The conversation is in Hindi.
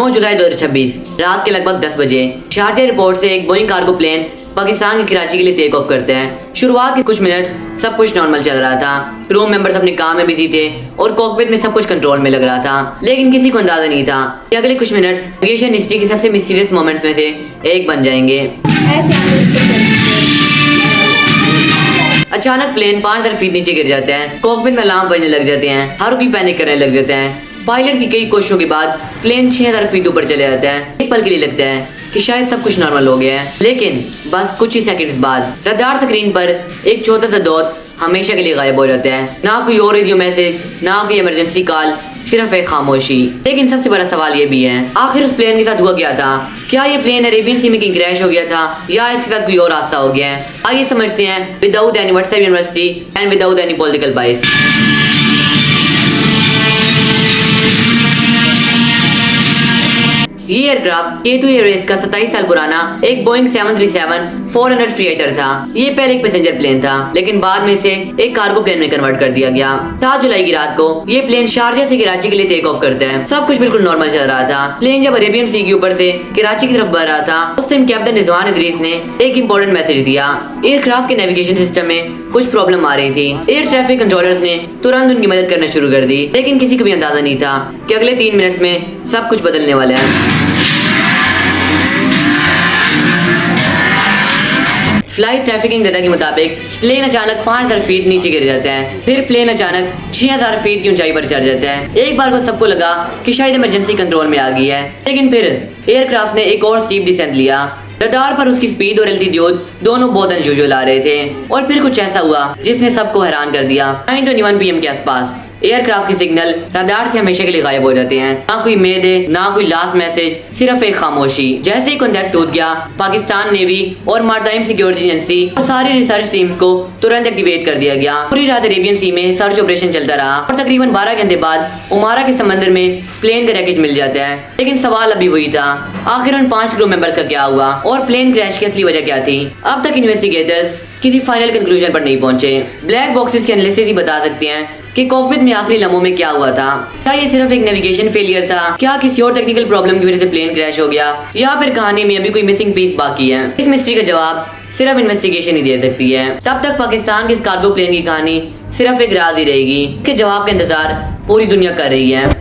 9 जुलाई 2026 रात के लगभग 10 बजे शारजा एयरपोर्ट से एक बोइंग कार्गो प्लेन पाकिस्तान के कराची के लिए टेक ऑफ करते हैं। शुरुआत के कुछ मिनट सब कुछ नॉर्मल चल रहा था। क्रू मेंबर्स अपने काम में बिजी थे और कॉकपिट में सब कुछ कंट्रोल में लग रहा था, लेकिन किसी को अंदाजा नहीं था कि अगले कुछ मिनट एविएशन हिस्ट्री के सबसे मिस्टीरियस मोमेंट्स में से एक बन जाएंगे। अचानक प्लेन 5000 फीट नीचे गिर जाते हैं। कॉकपिट में अलार्म बजने लग जाते हैं। हर कोई पैनिक करने लग जाते हैं। पायलट की कई कोशिशों के बाद प्लेन 6000 फीट ऊपर चले जाता है। एक पल के लिए लगता है कि शायद सब कुछ नॉर्मल हो गया है, लेकिन बस कुछ ही सेकंड्स बाद रडार स्क्रीन पर एक छोटा सा डॉट हमेशा के लिए गायब हो जाता है। ना कोई और रेडियो मैसेज, ना कोई इमरजेंसी कॉल, सिर्फ एक खामोशी। लेकिन सबसे बड़ा सवाल ये भी है, आखिर उस प्लेन के साथ हुआ क्या था? क्या ये प्लेन अरेबियन सी में कहीं क्रैश हो गया था या इसके साथ कोई और हादसा हो गया है? आइए समझते हैं without any WhatsApp university and without any political bias. ये एयरक्राफ्ट K2 एयरवेज का 27 साल पुराना एक बोइंग 737-400 फ्रीटर था। ये पहले एक पैसेंजर प्लेन था, लेकिन बाद में इसे एक कार्गो प्लेन में कन्वर्ट कर दिया गया। 7 जुलाई की रात को ये प्लेन शारजा से कराची के लिए टेक ऑफ करता है। सब कुछ बिल्कुल नॉर्मल चल रहा था। प्लेन जब अरेबियन सी के ऊपर से कराची की तरफ बढ़ रहा था, उस टाइम कैप्टन रिजवान इदरीस ने एक इम्पोर्टेंट मैसेज दिया। एयरक्राफ्ट के नेविगेशन सिस्टम में कुछ प्रॉब्लम आ रही थी। एयर ट्रैफिक कंट्रोलर्स ने तुरंत उनकी मदद करना शुरू कर दी, लेकिन किसी को भी अंदाजा नहीं था कि अगले 3 मिनट में सब कुछ बदलने वाला है। फ्लाइट ट्रैफिकिंग डेटा के मुताबिक प्लेन अचानक 5000 फीट नीचे गिर जाता है। फिर प्लेन अचानक 6000 फीट की ऊंचाई पर चढ़ जाता है। एक बार को सबको लगा कि शायद इमरजेंसी कंट्रोल में आ गई है, लेकिन फिर एयरक्राफ्ट ने एक और स्टीप डिसेंट लिया। रडार पर उसकी स्पीड और एल्टीट्यूड दोनों बहुत अनयूजुअल आ रहे थे और फिर कुछ ऐसा हुआ जिसने सबको हैरान कर दिया। 9:21 PM के आसपास एयरक्राफ्ट के सिग्नल रडार से हमेशा के लिए गायब हो जाते हैं। ना कोई मेदे, ना कोई लास्ट मैसेज, सिर्फ एक खामोशी। जैसे ही कॉन्टैक्ट टूट गया, पाकिस्तान नेवी और मारटाइम सिक्योरिटी एजेंसी और सारी रिसर्च टीम्स को तुरंत एक्टिवेट कर दिया गया। पूरी रात अरेबियन सी में सर्च ऑपरेशन चलता रहा और तकरीबन 12 घंटे बाद उमारा के समंदर में प्लेन का रैकेज मिल जाता है। लेकिन सवाल अभी वही था, आखिर उन 5 क्रू मेंबर्स का क्या हुआ और प्लेन क्रैश की असली वजह क्या थी? अब तक इन्वेस्टिगेटर्स किसी फाइनल कंक्लूजन पर नहीं पहुंचे। ब्लैक बॉक्सेस के एनालिसिस ही बता सकते हैं कि कॉकपिट में आखिरी लम्हों में क्या हुआ था। क्या ये सिर्फ एक नेविगेशन फेलियर था? क्या किसी और टेक्निकल प्रॉब्लम की वजह से प्लेन क्रैश हो गया? या फिर कहानी में अभी कोई मिसिंग पीस बाकी है? इस मिस्ट्री का जवाब सिर्फ इन्वेस्टिगेशन ही दे सकती है। तब तक पाकिस्तान के इस कार्गो प्लेन की कहानी सिर्फ एक राज ही रहेगी। इसके जवाब का इंतजार पूरी दुनिया कर रही है।